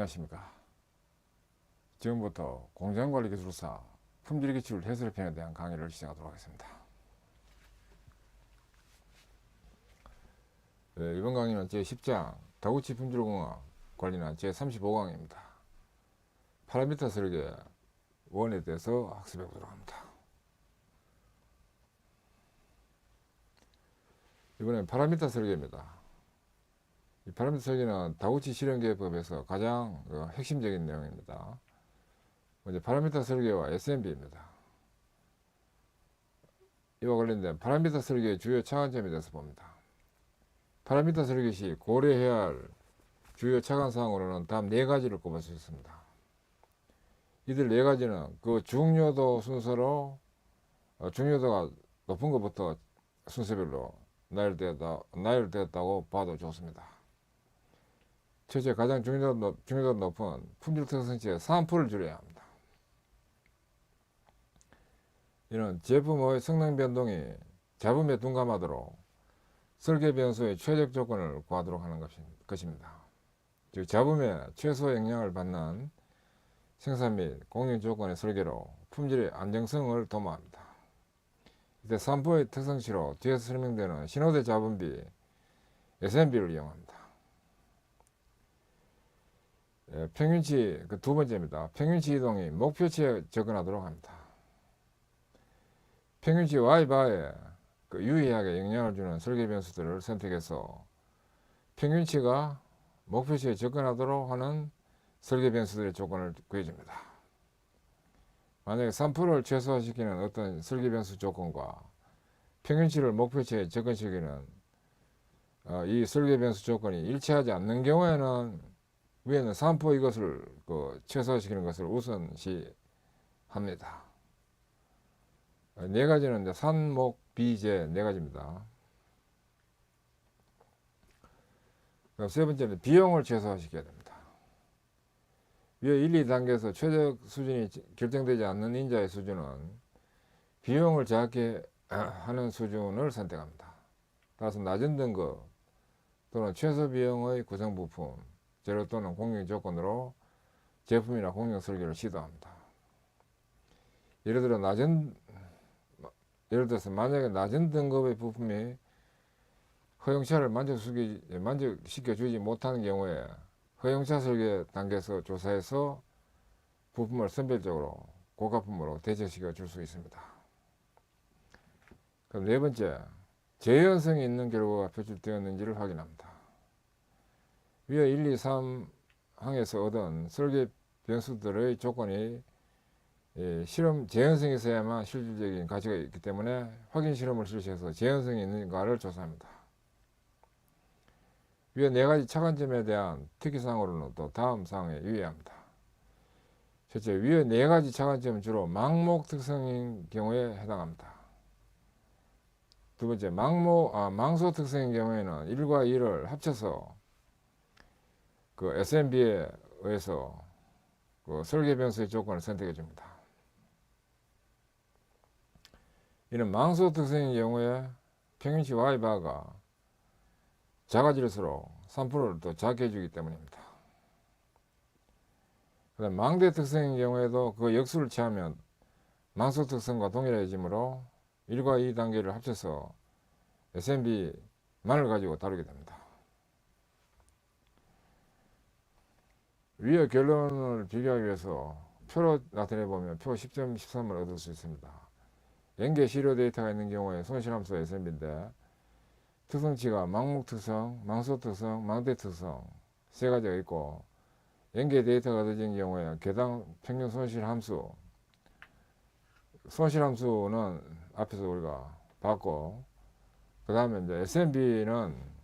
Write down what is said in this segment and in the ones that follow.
안녕하십니까. 지금부터 공장관리기술사 품질기출 해설편에 대한 강의를 시작하도록 하겠습니다. 이번 강의는 제10장 다구치 품질공학 관리는 제35강입니다. 파라미터 설계 원에 대해서 학습해 보도록 합니다. 이번엔 파라미터 설계입니다. 이 파라미터 설계는 다구치 실현계획법에서 가장 핵심적인 내용입니다. 먼저 파라미터 설계와 SMB입니다. 이와 관련된 파라미터 설계의 주요 차관점에 대해서 봅니다. 파라미터 설계 시 고려해야 할 주요 차관사항으로는 다음 4가지를 꼽을 수 있습니다. 이들 4가지는 그 중요도 순서로 중요도가 높은 것부터 순서별로 나열되었다고 봐도 좋습니다. 첫째, 가장 중요도 높은 품질 특성치의 3%를 줄여야 합니다. 이는 제품의 성능 변동이 잡음에 둔감하도록 설계 변수의 최적 조건을 구하도록 하는 것입니다. 즉 잡음에 최소 영향을 받는 생산 및 공유 조건의 설계로 품질의 안정성을 도모합니다. 이때 3%의 특성치로 뒤에서 설명되는 신호대 잡음비 SMB를 이용합니다. 평균치 두 번째입니다. 평균치 이동이 목표치에 접근하도록 합니다. 평균치 Y바에 유의하게 영향을 주는 설계 변수들을 선택해서 평균치가 목표치에 접근하도록 하는 설계 변수들의 조건을 구해줍니다. 만약에 3%를 최소화시키는 어떤 설계 변수 조건과 평균치를 목표치에 접근시키는 이 설계 변수 조건이 일치하지 않는 경우에는 위에는 3% 이것을 최소화시키는 것을 우선시합니다. 4가지는 이제 산, 목, 비, 재 4가지입니다. 그럼 세 번째는 비용을 최소화시켜야 됩니다. 위에 1, 2단계에서 최적 수준이 결정되지 않는 인자의 수준은 비용을 작게 하는 수준을 선택합니다. 따라서 낮은 등급 또는 최소 비용의 구성 부품, 재료 또는 공유 조건으로 제품이나 공유 설계를 시도합니다. 예를 들어서 만약에 낮은 등급의 부품이 허용차를 만족시켜 주지 못하는 경우에 허용차 설계 단계에서 조사해서 부품을 선별적으로 고가품으로 대체시켜 줄 수 있습니다. 그럼 네 번째, 재현성이 있는 결과가 표출되었는지를 확인합니다. 위에 1, 2, 3항에서 얻은 설계 변수들의 조건이 실험 재현성이 있어야만 실질적인 가치가 있기 때문에 확인 실험을 실시해서 재현성이 있는가를 조사합니다. 위에 4가지 차관점에 대한 특이사항으로는 또 다음 사항에 유의합니다. 첫째, 위에 4가지 차관점은 주로 망목 특성인 경우에 해당합니다. 두 번째, 망소 특성인 경우에는 1과 2를 합쳐서 SMB에 의해서 설계 변수의 조건을 선택해 줍니다. 이는 망소 특성인 경우에 평균치 Y바가 작아질수록 3%를 더 작게 해주기 때문입니다. 그다음 망대 특성인 경우에도 그 역수를 취하면 망소 특성과 동일해지므로 1과 2단계를 합쳐서 SMB만을 가지고 다루게 됩니다. 위의 결론을 비교하기 위해서 표로 나타내 보면 표 10.13을 얻을 수 있습니다. 연계 시료 데이터가 있는 경우에 손실함수 SMB인데 특성치가 망목 특성, 망소 특성, 망대 특성 3가지가 있고 연계 데이터가 얻어진 경우에 개당 평균 손실함수 손실함수는 앞에서 우리가 봤고 그 다음에 이제 SMB는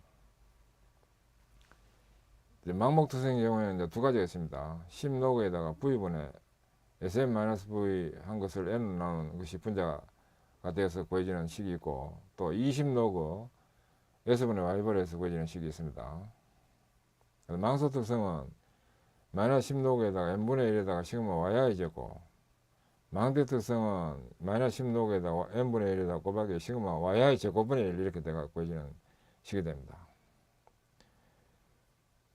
망목 특성의 경우에는 이제 2가지가 있습니다. 10로그에다가 V분의 SM-V 한 것을 N으로 나눈 것이 분자가 되어서 구해지는 식이 있고 또 20로그 S분의 Y분에서 구해지는 식이 있습니다. 망소 특성은 마이너스 10로그에다가 N분의 1에다가 시그마 YI 제곱 망대 특성은 마이너스 10로그에다가 N분의 1에다가 곱하기 시그마 YI 제곱분의 1 이렇게 돼가 구해지는 식이 됩니다.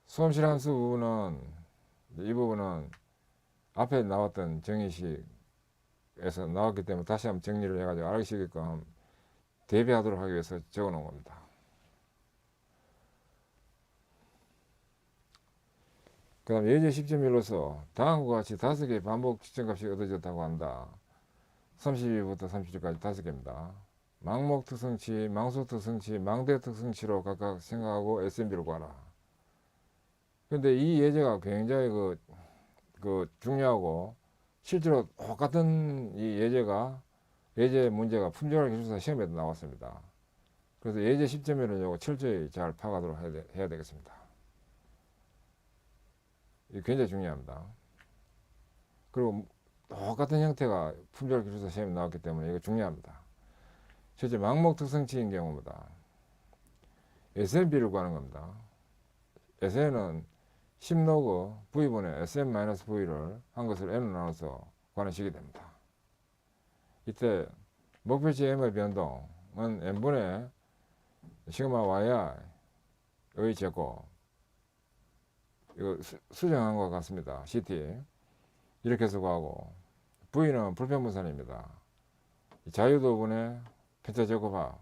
손실함수 부분은 이 부분은 앞에 나왔던 정의식에서 나왔기 때문에 다시 한번 정리를 해가지고 알으시게끔 대비하도록 하기 위해서 적어 놓은 겁니다. 그 다음 예제 10.1로서 다음과 같이 5개의 반복 측정값이 얻어졌다고 한다. 32부터 37까지 5개입니다. 망목 특성치, 망소 특성치, 망대 특성치로 각각 생각하고 SMB를 구하라. 근데 이 예제가 굉장히 중요하고 실제로 똑같은 이 예제 문제가 품종학 기술사 시험에도 나왔습니다. 그래서 예제 10.1은 요거 철저히 잘 파악하도록 해야 되겠습니다. 이게 굉장히 중요합니다. 그리고 똑같은 형태가 품종학 기술사 시험에 나왔기 때문에 이거 중요합니다. 실제 망목 특성치인 경우보다 SMB를 구하는 겁니다. SN은 10로그 V분의 SM-V를 한 것을 N으로 나눠서 구하는 식이 됩니다. 이때 목표치 M의 변동은 N분의 시그마 YI의 제곱, 이거 수정한 것 같습니다. CT 이렇게 해서 구하고, V는 불평분산입니다. 자유도분의 편차 제곱합,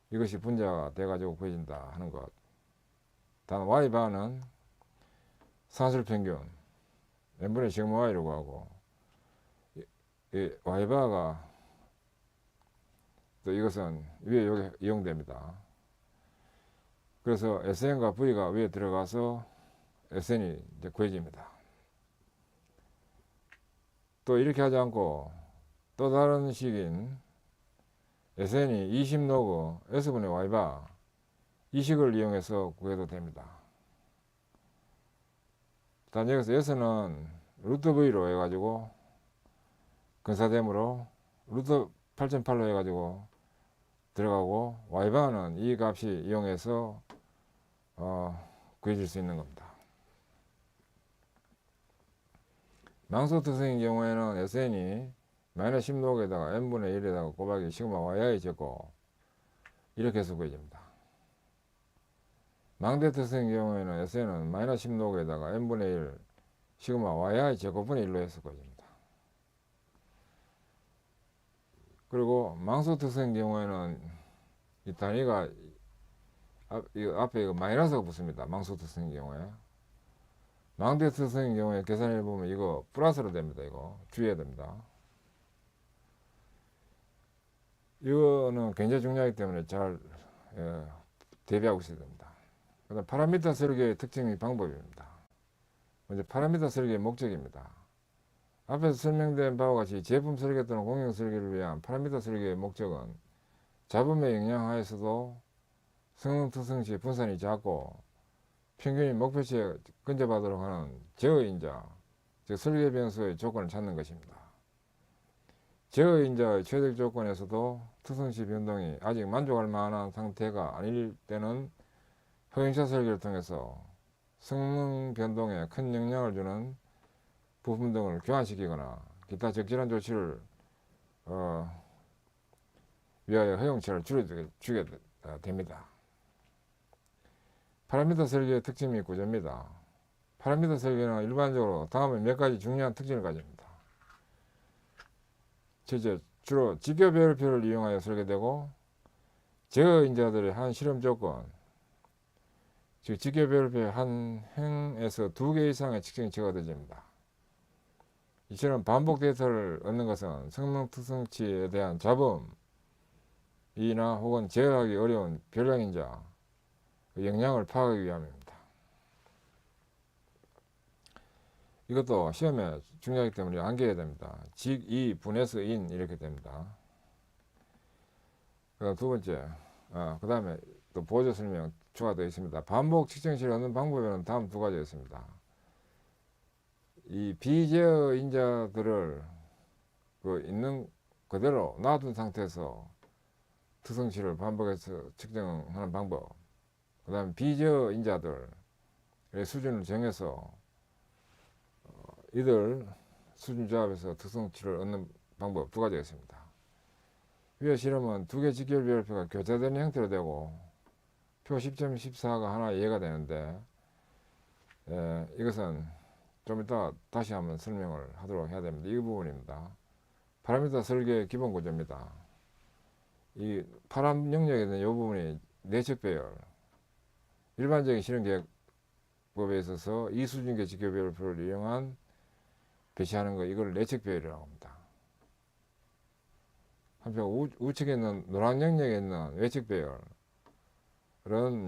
이것이 분자가 돼가지고 구해진다 하는 것. 다음 Y바는 산술평균 n분의 시그마 Y라고 하고, 이 Y바가 또 이것은 위에 여기 이용됩니다. 그래서 SN과 V가 위에 들어가서 SN이 이제 구해집니다. 또 이렇게 하지 않고 또 다른 식인 SN이 20로그 S분의 Y바, 이 식을 이용해서 구해도 됩니다. 단 여기서 S는 루트 V로 해가지고 근사됨으로 루트 8.8로 해가지고 들어가고, Y바는 이 값이 이용해서 구해질 수 있는 겁니다. 망소 특성인 경우에는 SN이 마이너스 16에다가 n분의 1에다가 곱하기 시그마 yi 제곱, 이렇게 해서 구해집니다. 망대 특성인 경우에는 SN은 마이너스 16에다가 n분의 1 시그마 yi 제곱분의 1로 해서 구해집니다. 그리고 망소 특성인 경우에는 이 단위가 앞에 마이너스가 붙습니다. 망소 특성인 경우에. 망대 특성인 경우에 계산해 보면 이거 플러스로 됩니다. 이거 주의해야 됩니다. 이거는 굉장히 중요하기 때문에 잘 대비하고 있어야 됩니다. 그 다음 파라미터 설계의 특징이 방법입니다. 먼저 파라미터 설계의 목적입니다. 앞에서 설명된 바와 같이 제품 설계 또는 공용 설계를 위한 파라미터 설계의 목적은 잡음에 영향하에서도 성능 특성치 분산이 작고 평균이 목표치에 근접하도록 하는 제어인자, 즉 설계 변수의 조건을 찾는 것입니다. 제어인자의 최적 조건에서도 특성치 변동이 아직 만족할 만한 상태가 아닐 때는 허용차 설계를 통해서 성능 변동에 큰 영향을 주는 부품 등을 교환시키거나 기타 적절한 조치를 위하여 허용치를 주게 됩니다. 파라미터 설계의 특징 및 구조입니다. 파라미터 설계는 일반적으로 다음의 몇 가지 중요한 특징을 가집니다. 첫째, 주로 직교별표를 이용하여 설계되고 제어인자들의 한 실험 조건, 즉 직교별표의 한 행에서 2개 이상의 측정이 제거되집니다. 이처럼 반복 데이터를 얻는 것은 성능 특성치에 대한 잡음이나 혹은 제어하기 어려운 별량인자 영향을 파악하기 위함입니다. 이것도 시험에 중요하기 때문에 암기해야 됩니다. 직, 이, 분해서 인 이렇게 됩니다. 그다음 두 번째, 그 다음에 또 보조 설명 추가되어 있습니다. 반복 측정치를 얻는 방법에는 다음 두 가지가 있습니다. 이 비제어 인자들을 있는 그대로 놔둔 상태에서 특성치를 반복해서 측정하는 방법, 그 다음에 비제어 인자들의 수준을 정해서 이들 수준 조합에서 특성치를 얻는 방법 두 가지가 있습니다. 위의 실험은 2개 직결별표가 교차되는 형태로 되고 표 10.14가 하나 이해가 되는데, 이것은 좀 이따 다시 한번 설명을 하도록 해야 됩니다. 이 부분입니다. 파라미터 설계의 기본 구조입니다. 이 파람 영역에 있는 이 부분이 내적 배열, 일반적인 실행계획법에 있어서 이수준계 지표별표를 이용한 배치하는 거, 이걸 내적 배열이라고 합니다. 한편 우측에 있는 노란 영역에 있는 외적 배열은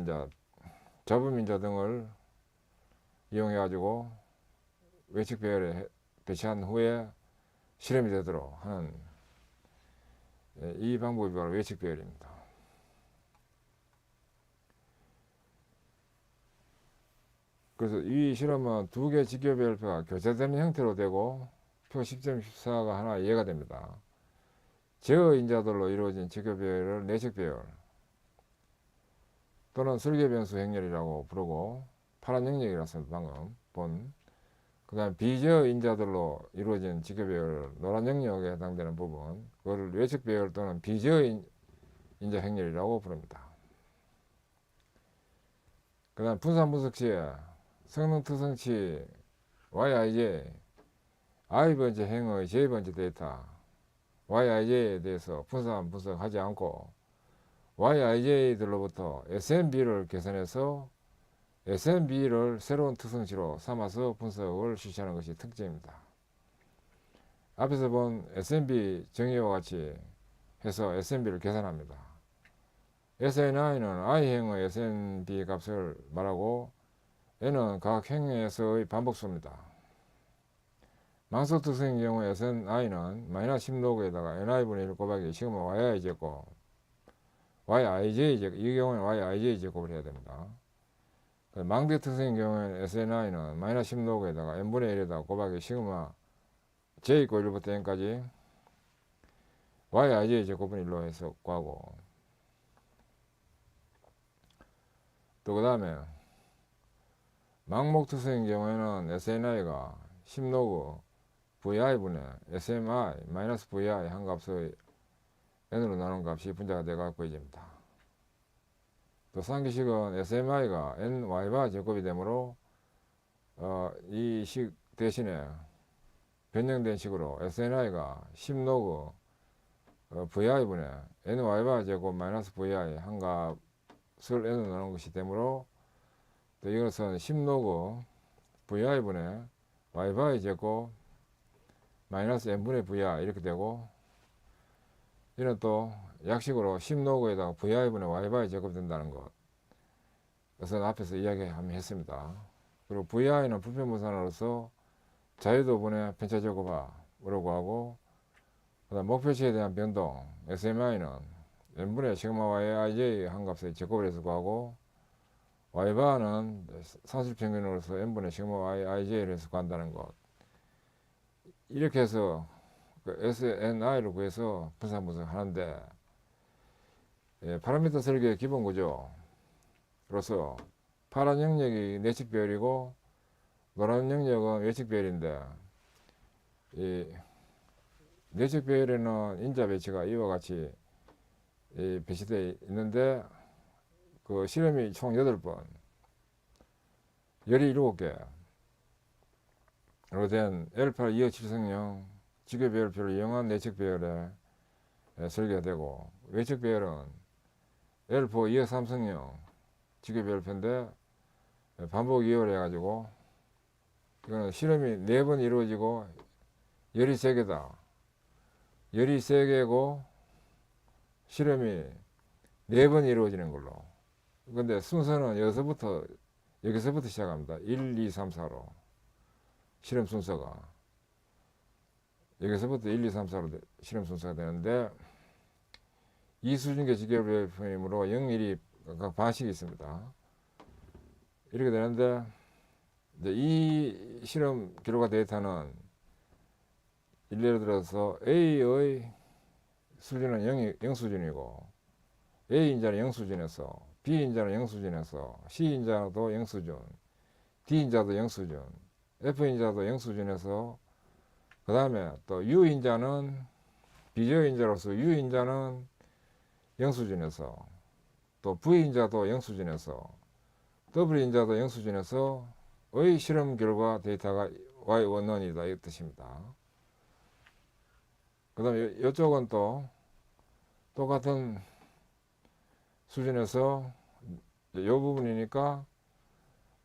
이제 자부민자 등을 이용해 가지고 외적 배열에 배치한 후에 실험이 되도록 하는 이 방법이 바로 외적 배열입니다. 그래서 이 실험은 두 개 지표별표가 교차되는 형태로 되고 표 10.14가 하나 이해가 됩니다. 제어 인자들로 이루어진 지표배열을 내적 배열 또는 설계변수 행렬이라고 부르고 파란 영역이라서 방금 본, 그 다음 비제어 인자들로 이루어진 지표배열 노란 영역에 해당되는 부분, 그거를 외적 배열 또는 비제어 인자 행렬이라고 부릅니다. 그 다음 분산 분석 시에 성능 특성치 YIJ I번째 행의 J번째 데이터 YIJ에 대해서 분산 분석하지 않고 YIJ들로부터 SNB를 계산해서 SNB를 새로운 특성치로 삼아서 분석을 실시하는 것이 특징입니다. 앞에서 본 SNB 정의와 같이 해서 SNB를 계산합니다. SNI는 I행의 SNB 값을 말하고 N은 각 행에서의 반복수입니다. 망소 특성의 경우 SNI는 마이너스 10로그에다가 NI분의 1 곱하기 시그마 YI 제곱 YIJ 제곱, 이 경우에는 YIJ 제곱을 해야 됩니다. 망대 특성의 경우에는 SNI는 마이너스 10로그에다가 n분의 1에다가 곱하기 시그마 j 있고 1부터 n까지 YIJ 제곱은 1로 해서 구하고, 또 그 다음에 망목 특성의 경우에는 SNI가 10로그 VI분의 SMI 마이너스 VI 한 값의 n으로 나눈 값이 분자가 되어 구해집니다. 또 상기식은 SMI가 NY바 제곱이 되므로 이 식 대신에 변형된 식으로 SNI가 10로그 VI분의 NY바 제곱 마이너스 VI 한 값을 n으로 나눈 것이 되므로, 또 이것은 10로그 VI분의 Y바의 제곱 마이너스 n분의 VI 이렇게 되고, 이는 또 약식으로 10로그에다가 VI분의 Y바의 제곱이 된다는 것, 그것은 앞에서 이야기 한번 했습니다. 그리고 VI는 부편분산으로서 자유도분의 편차 제곱하라고 하고, 그다음 목표치에 대한 변동 SMI는 n분의 시그마 YIJ 한 값의 제곱을 해서 구하고, Y바는 산술평균으로서 n분의 시그마 YIJ를 해서 구한다는 것, 이렇게 해서 SNI를 구해서 분산 분석하는데, 파라미터 설계의 기본 구조로서 파란 영역이 내적 배열이고 노란 영역은 외적 배열인데, 이 내적 배열에는 인자 배치가 이와 같이 배치되어 있는데, 그 실험이 총 8번 17개로 된 L8 2570 지표 배열표를 이용한 내적 배열에 설계가 되고, 외적 배열은 L4 2530 지표 배열표인데 반복 이용을 해가지고, 이거는 실험이 4번 이루어지고 열이 3개다. 열이 3개고 실험이 4번 이루어지는 걸로. 근데 순서는 여기서부터 시작합니다. 1, 2, 3, 4로. 실험 순서가. 여기서부터 1, 2, 3, 4로 실험 순서가 되는데, 이수준계 지표별표이므로 0, 1이 각 반씩이 있습니다. 이렇게 되는데, 이제 이 실험 기록화 데이터는 예를 들어서 A의 수준은 0 수준이고, A 인자는 0 수준에서, B 인자는 0 수준에서, C 인자도 0 수준, D 인자도 0 수준, F 인자도 0 수준에서, 그 다음에 또 U 인자는 비제어 인자로서 U 인자는 0 수준에서, 또 V 인자도 0 수준에서, W 인자도 0 수준에서 의 실험 결과 데이터가 Y 원원이다 이 뜻입니다. 그 다음에 이쪽은 또 똑같은 수준에서 이 부분이니까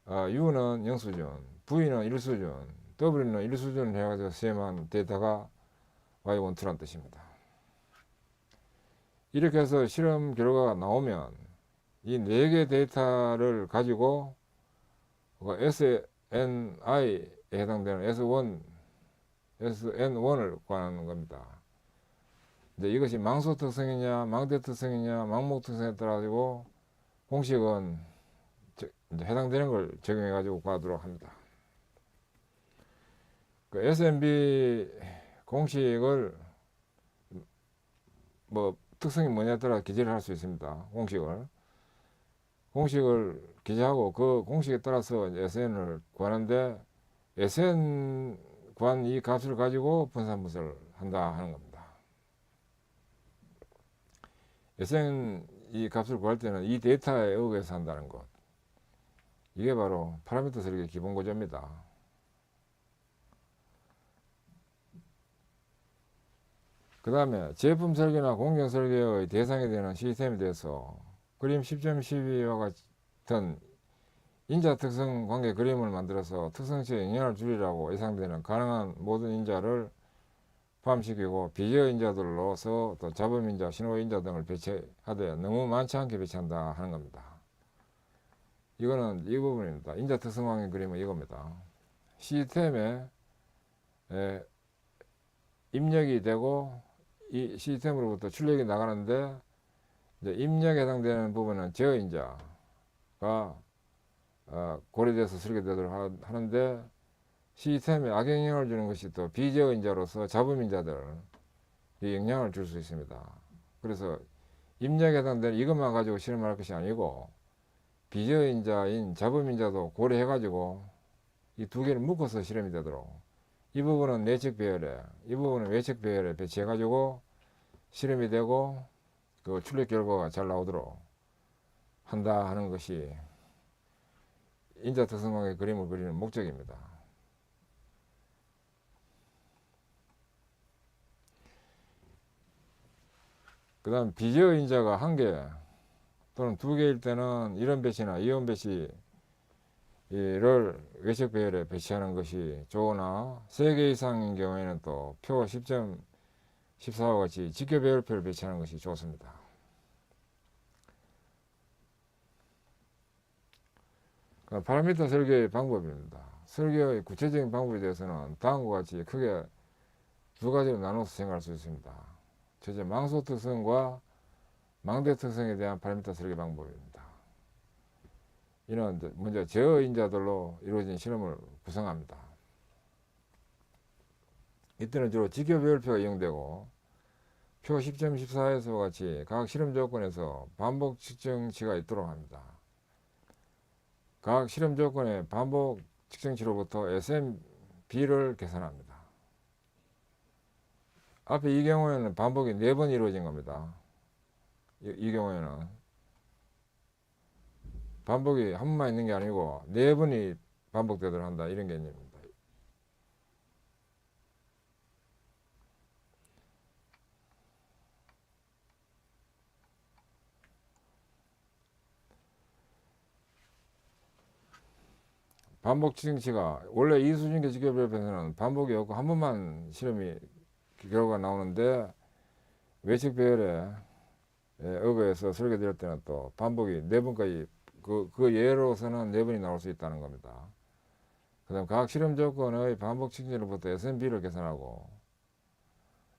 U는 0수준, V는 1수준, W는 1수준을 해가지고 시험한 데이터가 Y12란 뜻입니다. 이렇게 해서 실험 결과가 나오면 이 4개 데이터를 가지고 SNI에 해당되는 SN1을 구하는 겁니다. 이제 이것이 망소 특성이냐, 망대 특성이냐, 망목 특성에 따라 가지고 공식은 이제 해당되는 걸 적용해 가지고 구하도록 합니다. 그 SNB 공식을 뭐 특성이 뭐냐에 따라 기재를 할 수 있습니다. 공식을 기재하고 그 공식에 따라서 SN을 구하는데 SN 구한 이 값을 가지고 분산분석을 한다 하는 겁니다. SN 이 값을 구할 때는 이 데이터에 의해서 한다는 것. 이게 바로 파라미터 설계 기본 구조입니다. 그 다음에 제품 설계나 공정 설계의 대상이 되는 시스템에 대해서 그림 10.12와 같은 인자 특성 관계 그림을 만들어서 특성치의 영향을 줄이라고 예상되는 가능한 모든 인자를 포함시키고 비제어 인자들로서 또 잡음 인자, 신호 인자 등을 배치하되 너무 많지 않게 배치한다 하는 겁니다. 이거는 이 부분입니다. 인자 특성 관계 그림은 이겁니다. 시스템에 입력이 되고 이 시스템으로부터 출력이 나가는데 이제 입력에 해당되는 부분은 제어 인자가 고려돼서 설계되도록 하는데 시스템에 악영향을 주는 것이 또 비제어 인자로서 잡음 인자들 이 영향을 줄 수 있습니다. 그래서 입력에 해당되는 이것만 가지고 실험할 것이 아니고 비제어 인자인 잡음 인자도 고려해 가지고 이 두 개를 묶어서 실험이 되도록 이 부분은 내측 배열에 이 부분은 외측 배열에 배치해 가지고 실험이 되고 그 출력 결과가 잘 나오도록 한다 하는 것이 인자 특성관계 그림을 그리는 목적입니다. 그 다음 비제어 인자가 1개 또는 2개일 때는 이론 배치나 이온 배치를 외측 배열에 배치하는 것이 좋으나 3개 이상인 경우에는 또 표 10.14와 같이 직교 배열표를 배치하는 것이 좋습니다. 파라미터 설계의 방법입니다. 설계의 구체적인 방법에 대해서는 다음과 같이 크게 2가지로 나눠서 생각할 수 있습니다. 첫째, 망소 특성과 망대 특성에 대한 파라미터 설계 방법입니다. 이는 먼저 제어 인자들로 이루어진 실험을 구성합니다. 이때는 주로 직교 배열표가 이용되고 표 10.14에서와 같이 각 실험 조건에서 반복 측정치가 있도록 합니다. 각 실험 조건의 반복 측정치로부터 SMB를 계산합니다. 앞에 이 경우에는 반복이 4번 이루어진 겁니다. 이 경우에는 반복이 한 번만 있는 게 아니고 4번이 반복되도록 한다 이런 개념입니다. 반복 측정치가 원래 이 수준계 직교배열에서는 반복이 없고 한 번만 실험이 결과가 나오는데 외측 배열에 의거해서 설계될 때는 또 반복이 4번까지 그 예로서는 4번이 나올 수 있다는 겁니다. 그 다음 각 실험 조건의 반복 측정치로부터 SNB를 계산하고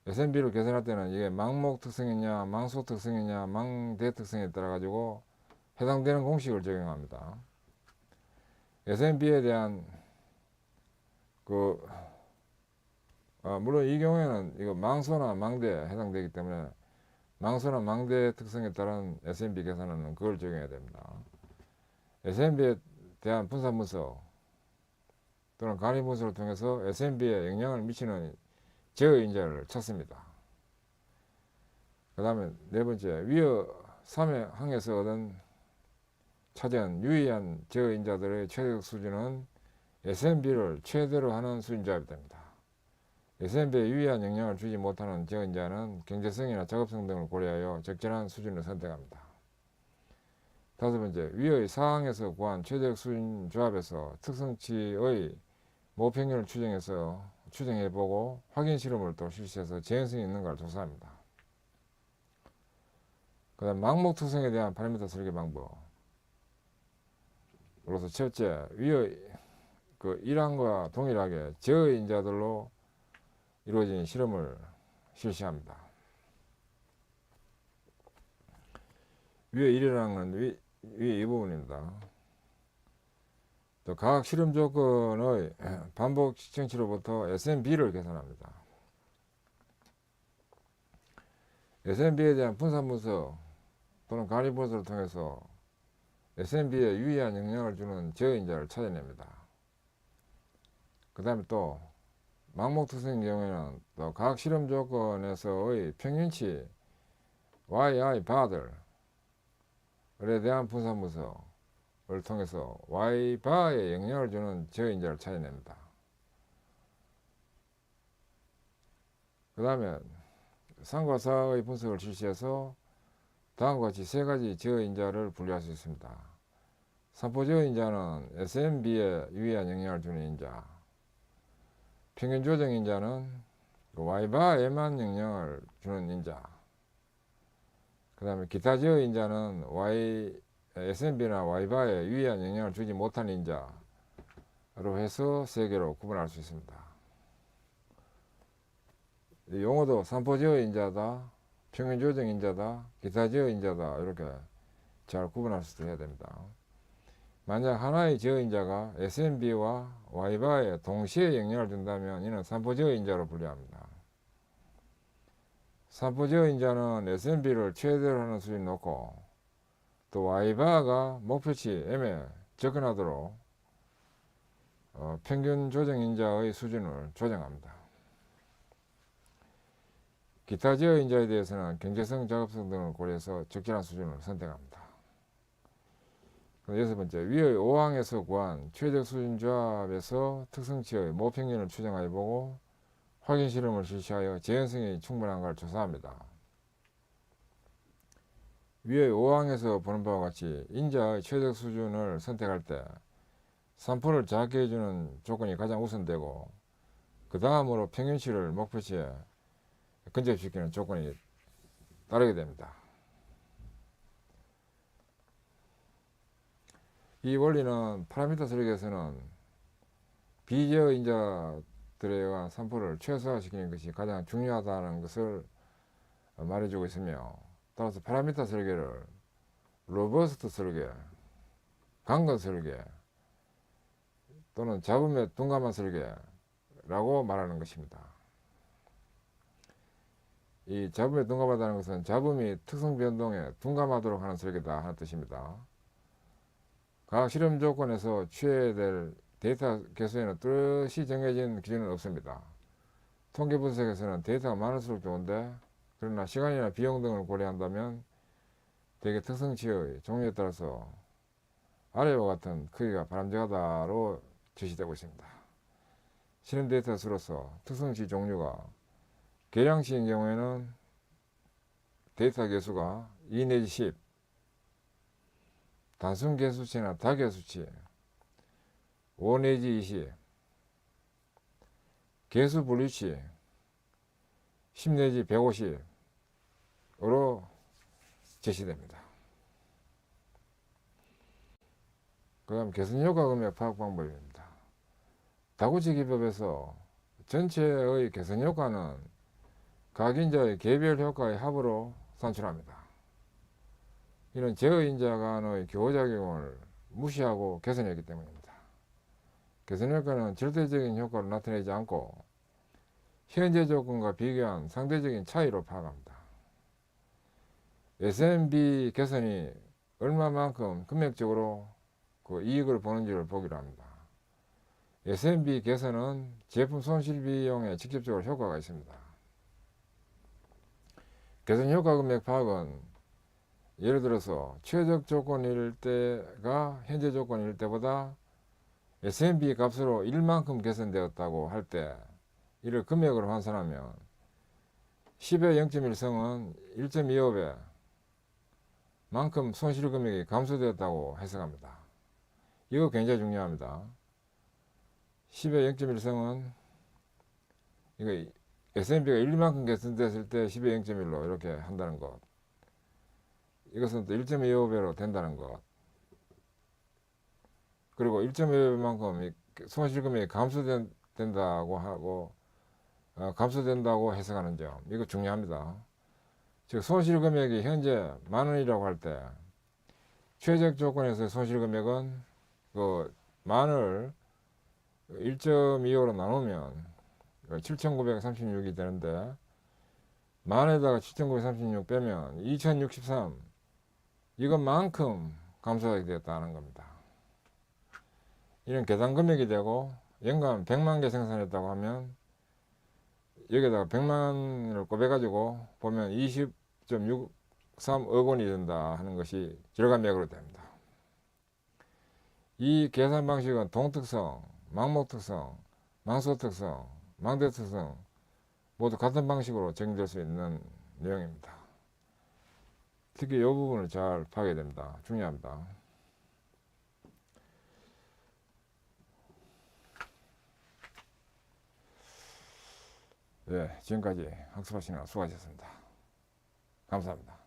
SNB를 계산할 때는 이게 망목 특성이냐 망소 특성이냐 망대 특성에 따라 가지고 해당되는 공식을 적용합니다. SNB에 대한 물론 이 경우에는 이거 망소나 망대에 해당되기 때문에 망소나 망대 특성에 따른 SNB 계산은 그걸 적용해야 됩니다. SNB에 대한 분산 분석 또는 간이 분석을 통해서 SNB에 영향을 미치는 제어 인자를 찾습니다. 그 다음에 4번째, 위어 3의 항에서 얻은 차지한 유의한 제어 인자들의 최적 수준은 S&B를 최대로 하는 수준조합이 됩니다. S&B에 유의한 영향을 주지 못하는 저인자는 경제성이나 작업성 등을 고려하여 적절한 수준을 선택합니다. 다섯 번째, 위의 사항에서 구한 최적 수준 조합에서 특성치의 모평균을 추정해보고 확인 실험을 또 실시해서 재현성이 있는가를 조사합니다. 그 다음 망목 특성에 대한 파라미터 설계 방법. 그래서 첫째, 위의 그 1항과 동일하게 저인자들로 이루어진 실험을 실시합니다. 위의 1항은 위의 이 부분입니다. 또 각 실험 조건의 반복 시청치로부터 S&B를 계산합니다. S&B에 대한 분산 분석 또는 가리 분석을 통해서 S&B에 유의한 영향을 주는 저인자를 찾아냅니다. 그 다음에 또 망목 특성의 경우에는 또 각 실험 조건에서의 평균치 YI 바들에 대한 분산 분석을 통해서 Y 바에 영향을 주는 저인자를 찾아냅니다. 그 다음에 3과 4의 분석을 실시해서 다음과 같이 세 가지 저인자를 분류할 수 있습니다. 3포 저인자는 S&B에 유의한 영향을 주는 인자, 평균 조정 인자는 Y바에만 영향을 주는 인자, 그 다음에 기타 저인자는 S&B나 Y바에 유의한 영향을 주지 못한 인자로 해서 세 개로 구분할 수 있습니다. 용어도 3포 저인자다, 평균 조정 인자다, 기타 저인자다 이렇게 잘 구분할 수 있어야 됩니다. 만약 하나의 저인자가 S&B와 Y바에 동시에 영향을 준다면 이는 3포 저인자로 분류합니다. 3포 저인자는 S&B를 최대로 하는 수준이 높고 또 Y바가 목표치 M에 접근하도록 평균 조정 인자의 수준을 조정합니다. 기타 저인자에 대해서는 경제성, 작업성 등을 고려해서 적절한 수준을 선택합니다. 여섯 번째, 위의 5항에서 구한 최적 수준 조합에서 특성치의 모평균을 추정하여 보고 확인 실험을 실시하여 재현성이 충분한가를 조사합니다. 위의 5항에서 보는 바와 같이 인자의 최적 수준을 선택할 때 산포를 작게 해주는 조건이 가장 우선되고 그 다음으로 평균치를 목표치에 근접시키는 조건이 따르게 됩니다. 이 원리는 파라미터 설계에서는 비저인자들에 의한 산포를 최소화시키는 것이 가장 중요하다는 것을 말해주고 있으며 따라서 파라미터 설계를 로버스트 설계, 강건 설계 또는 잡음에 둔감한 설계라고 말하는 것입니다. 이 잡음에 둔감하다는 것은 잡음이 특성 변동에 둔감하도록 하는 설계다 하는 뜻입니다. 각 실험 조건에서 취해야 될 데이터 개수에는 뚜렷이 정해진 기준은 없습니다. 통계 분석에서는 데이터가 많을수록 좋은데 그러나 시간이나 비용 등을 고려한다면 대개 특성치의 종류에 따라서 아래와 같은 크기가 바람직하다로 제시되고 있습니다. 실험 데이터 수로서 특성치 종류가 계량치인 경우에는 데이터 개수가 2 내지 10, 단순 개수치나 다개수치 5 내지 20, 개수 분류치 10 내지 150으로 제시됩니다. 그 다음 개선효과 금액 파악 방법입니다. 다구치 기법에서 전체의 개선효과는 각 인자의 개별 효과의 합으로 산출합니다. 이는 저인자 간의 교호작용을 무시하고 개선했기 때문입니다. 개선효과는 절대적인 효과를 나타내지 않고 현재 조건과 비교한 상대적인 차이로 파악합니다. S&B 개선이 얼마만큼 금액적으로 그 이익을 보는지를 보기로 합니다. S&B 개선은 제품 손실 비용에 직접적으로 효과가 있습니다. 개선 효과 금액 파악은 예를 들어서 최적 조건일 때가 현재 조건일 때보다 S&P 값으로 1만큼 개선되었다고 할 때 이를 금액으로 환산하면 10의 0.1성은 1.25배 만큼 손실금액이 감소되었다고 해석합니다. 이거 굉장히 중요합니다. 10의 0.1성은 이거 S&P가 1만큼 개선됐을 때 10의 0.1로 이렇게 한다는 것. 이것은 또 1.25배로 된다는 것. 그리고 1.25배만큼 손실금액이 감소된다고 하고 감소된다고 해석하는 점. 이거 중요합니다. 즉 손실금액이 현재 10,000원이라고 할 때 최적 조건에서의 손실금액은 그 10,000을 1.25로 나누면 7,936이 되는데 10,000에다가 7,936 빼면 2,063 이것만큼 감소하게 되었다는 겁니다. 이런 계산 금액이 되고 연간 100만 개 생산했다고 하면 여기다가 100만을 곱해가지고 보면 20.63억 원이 된다 하는 것이 절감액으로 됩니다. 이 계산 방식은 동특성, 망목특성, 망소특성, 망대특성 모두 같은 방식으로 적용될 수 있는 내용입니다. 특히 이 부분을 잘 파악해야 됩니다. 중요합니다. 네, 지금까지 학습하시느라 수고하셨습니다. 감사합니다.